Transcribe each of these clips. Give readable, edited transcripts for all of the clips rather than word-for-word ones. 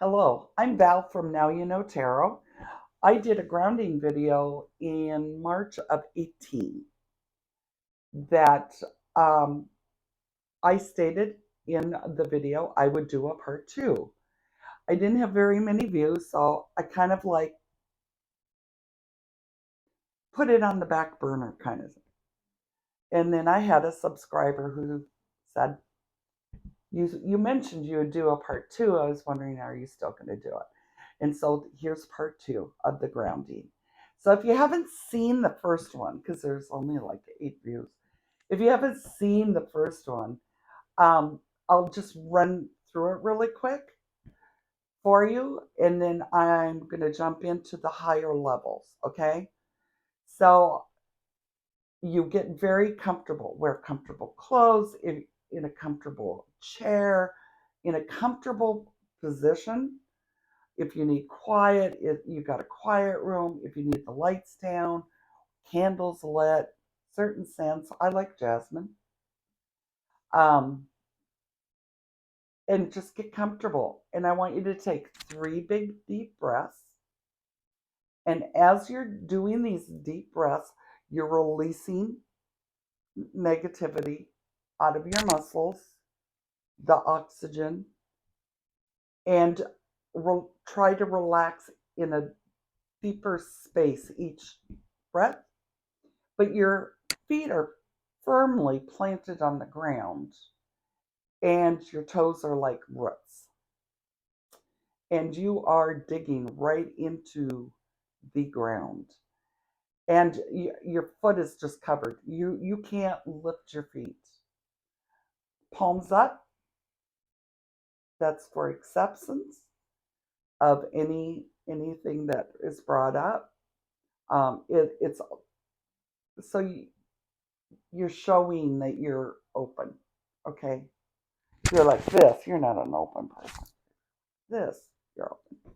Hello, I'm Val from Now You Know Tarot. I did a grounding video in March of 18 that um, I stated in the video I would do a part two. I didn't have very many views, so I kind of like put it on the back burner kind of thing. And then I had a subscriber who said, you mentioned you would do a part two. I was wondering, are you still going to do it? And so here's part two of the grounding. So if you haven't seen the first one, because there's only like 8 views, if you haven't seen the first one, I'll just run through it really quick for you, and then I'm going to jump into the higher levels, okay? So you get very comfortable, wear comfortable clothes, in a comfortable chair, in a comfortable position. If you need quiet, if you've got a quiet room, if you need the lights down, candles lit, certain scents. I like jasmine. Um, and just get comfortable. And I want you to take 3 big deep breaths. And as you're doing these deep breaths, you're releasing negativity out of your muscles, the oxygen, and try to relax in a deeper space each breath. But your feet are firmly planted on the ground and your toes are like roots. And you are digging right into the ground. And your foot is just covered. You can't lift your feet. Palms up, that's for acceptance of anything that is brought up. It's so you're showing that you're open. Okay, you're like this. You're not an open person. This, you're open.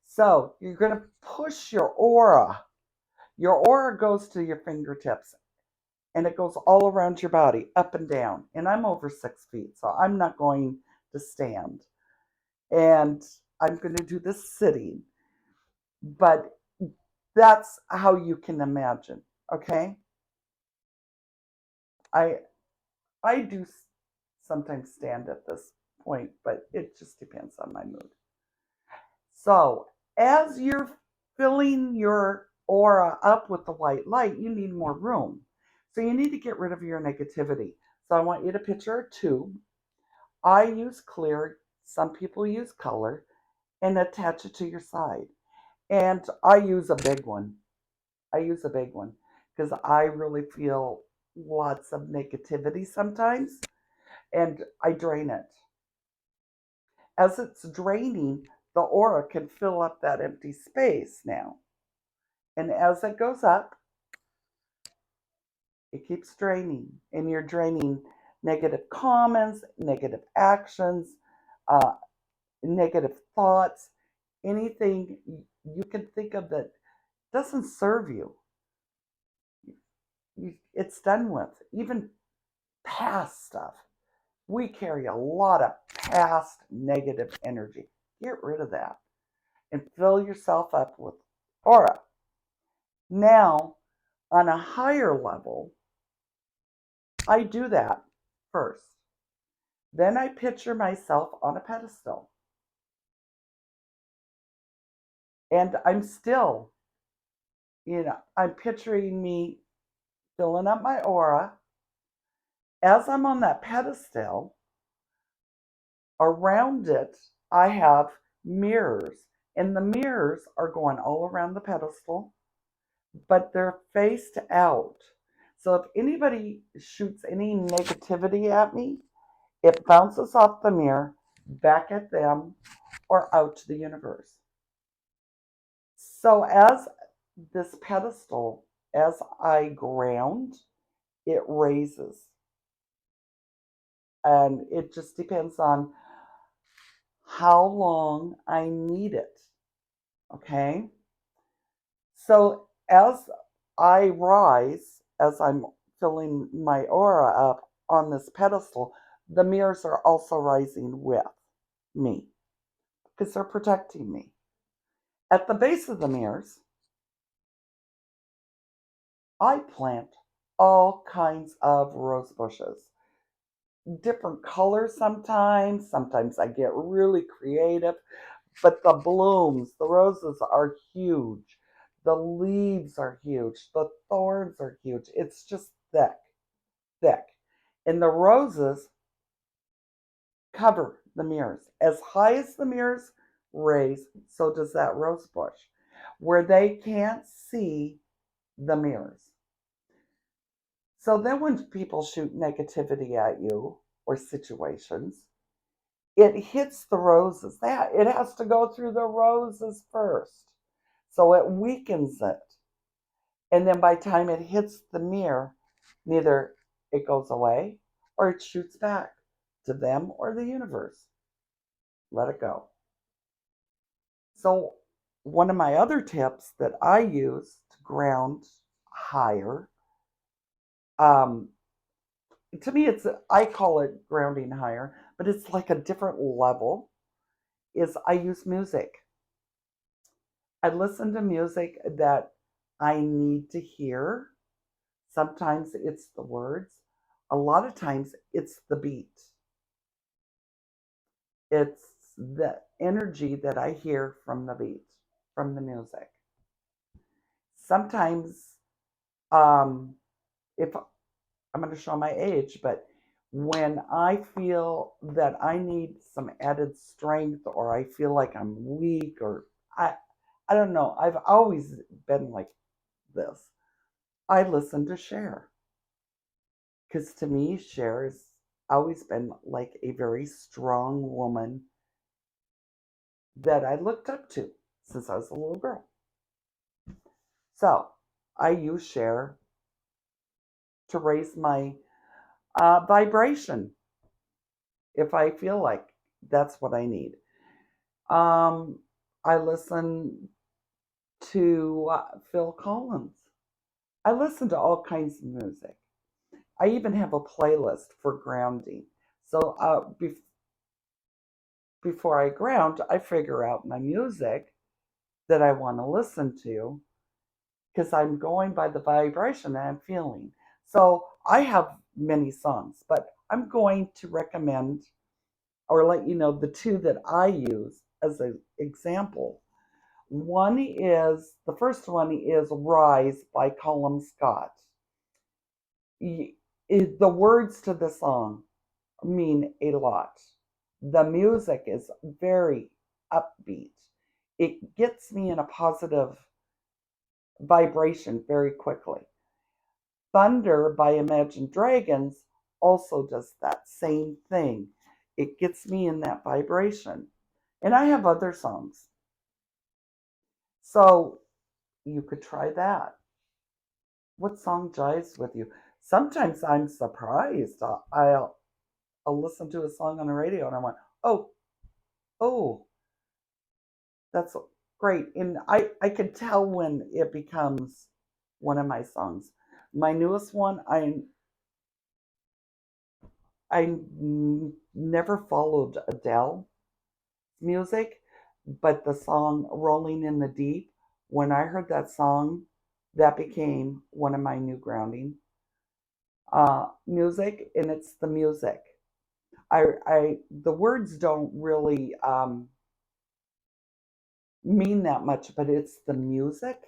So you're going to push your aura. Your aura goes to your fingertips and it goes all around your body, up and down. And I'm over 6 feet, so I'm not going to stand. And I'm going to do this sitting. But that's how you can imagine, okay? I I do sometimes stand at this point, but it just depends on my mood. So, as you're filling your aura up with the white light, you need more room. So, you need to get rid of your negativity. So, I want you to picture a tube. I use clear, some people use color, and attach it to your side. And I use a big one. I use a big one because I really feel lots of negativity sometimes, and I drain it. As it's draining, the aura can fill up that empty space now. And as it goes up, it keeps draining. And you're draining negative comments, negative actions, uh, negative thoughts, anything you can think of that doesn't serve you. It's done with. Even past stuff. We carry a lot of past negative energy. Get rid of that and fill yourself up with aura. Now, on a higher level, I do that first. Then I picture myself on a pedestal. And I'm still, I'm picturing me filling up my aura. As I'm on that pedestal, around it, I have mirrors. And the mirrors are going all around the pedestal, but they're faced out. So if anybody shoots any negativity at me, it bounces off the mirror, back at them, or out to the universe. So as this pedestal, as I ground, it raises. And it just depends on how long I need it. Okay? So as I rise, as I'm filling my aura up on this pedestal, the mirrors are also rising with me because they're protecting me. At the base of the mirrors, I plant all kinds of rose bushes, different colors sometimes. Sometimes I get really creative, but the blooms, the roses are huge. The leaves are huge. The thorns are huge. It's just thick, thick. And the roses cover the mirrors. As high as the mirrors raise, so does that rose bush, where they can't see the mirrors. So then when people shoot negativity at you or situations, it hits the roses. That it has to go through the roses first. So it weakens it. And then by the time it hits the mirror, neither it goes away or it shoots back to them or the universe. Let it go. So one of my other tips that I use to ground higher, um, to me I call it grounding higher, but it's like a different level, is I use music. I listen to music that I need to hear. Sometimes it's the words. A lot of times it's the beat. It's the energy that I hear from the beat, from the music. Sometimes, if I'm going to show my age, but when I feel that I need some added strength or I feel like I'm weak or I I don't know, I've always been like this. I listen to Cher because to me Cher has always been like a very strong woman that I looked up to since I was a little girl. So I use Cher to raise my vibration if I feel like that's what I need. Um, I listen to Phil Collins. I listen to all kinds of music. I even have a playlist for grounding. So before I ground, I figure out my music that I want to listen to because I'm going by the vibration that I'm feeling. So I have many songs, but I'm going to recommend or let you know the two that I use as an example. The first one is Rise by Colum Scott. The words to the song mean a lot. The music is very upbeat. It gets me in a positive vibration very quickly. Thunder by Imagine Dragons also does that same thing. It gets me in that vibration. And I have other songs. So you could try that. What song jives with you? Sometimes I'm surprised. I'll listen to a song on the radio and I went, oh, oh, that's great. And I can tell when it becomes one of my songs. My newest one, never followed Adele music, but the song Rolling in the Deep, when I heard that song, that became one of my new grounding music, and it's the music. The words don't really mean that much, but it's the music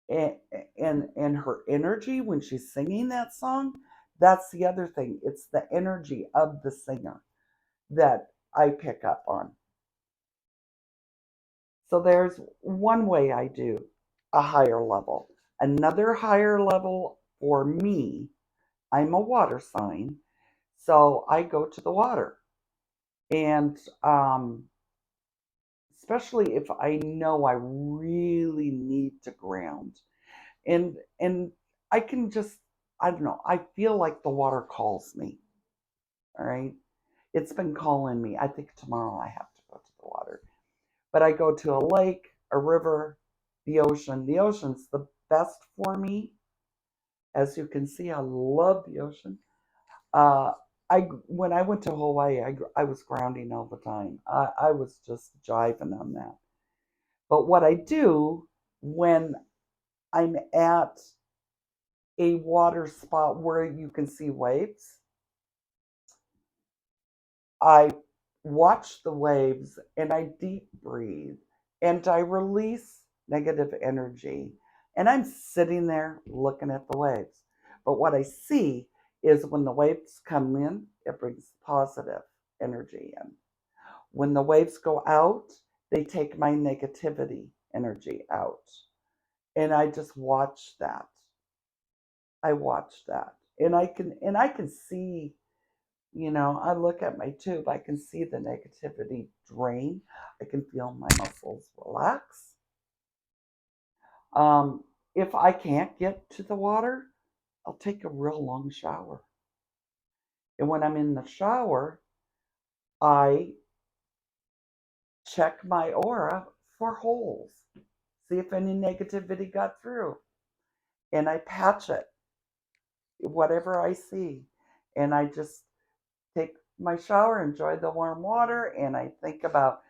and, and her energy when she's singing that song. That's the other thing. It's the energy of the singer that I pick up on. So there's one way I do a higher level. Another higher level for me, I'm a water sign, so I go to the water. And especially if I know I really need to ground. And I can just I don't know, I feel like the water calls me. All right. It's been calling me. I think tomorrow I have to go to the water. But I go to a lake, a river, the ocean. The ocean's the best for me. As you can see, I love the ocean. Uh, when I went to Hawaii, I was grounding all the time. I was just jiving on that. But what I do when I'm at a water spot where you can see waves, I watch the waves and I deep breathe and I release negative energy. And I'm sitting there looking at the waves. But what I see is when the waves come in, it brings positive energy in. When the waves go out, they take my negativity energy out. And I just watch that. I watch that. And I can see, I look at my tube, I can see the negativity drain. I can feel my muscles relax. If I can't get to the water, I'll take a real long shower. And when I'm in the shower, I check my aura for holes, see if any negativity got through. And I patch it, whatever I see. And I just take my shower, enjoy the warm water, and I think about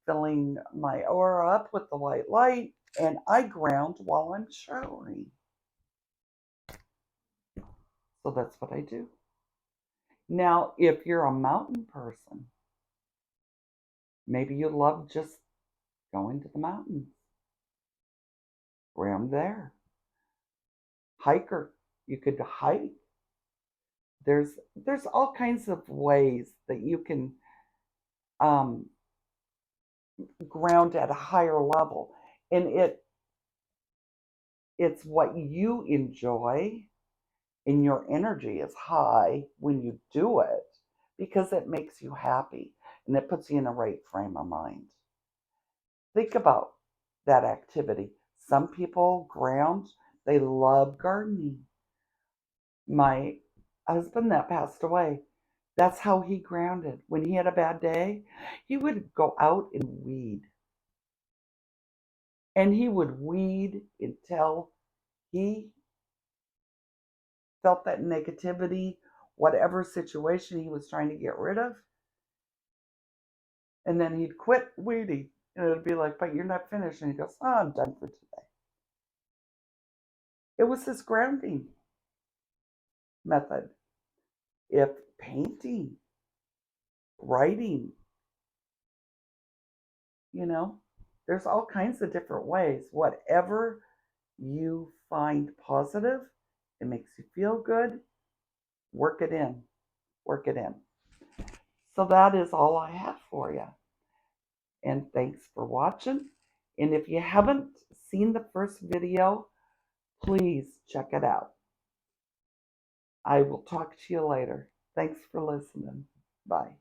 filling my aura up with the white light, and I ground while I'm showering. So that's what I do. Now, if you're a mountain person, maybe you love just going to the mountains, ground there. Hiker, you could hike. There's all kinds of ways that you can um, ground at a higher level, and it's what you enjoy, and your energy is high when you do it because it makes you happy and it puts you in a right frame of mind. Think about that activity. Some people ground, they love gardening. My husband that passed away, that's how he grounded. When he had a bad day, he would go out and weed. And he would weed until he felt that negativity, whatever situation he was trying to get rid of, and then he'd quit weeding. And it'd be like, but you're not finished. And he goes, oh, I'm done for today. It was his grounding method. If painting, writing, you know, there's all kinds of different ways. Whatever you find positive, it makes you feel good, work it in. Work it in. So that is all I have for you. And thanks for watching. And if you haven't seen the first video, please check it out. I will talk to you later. Thanks for listening. Bye.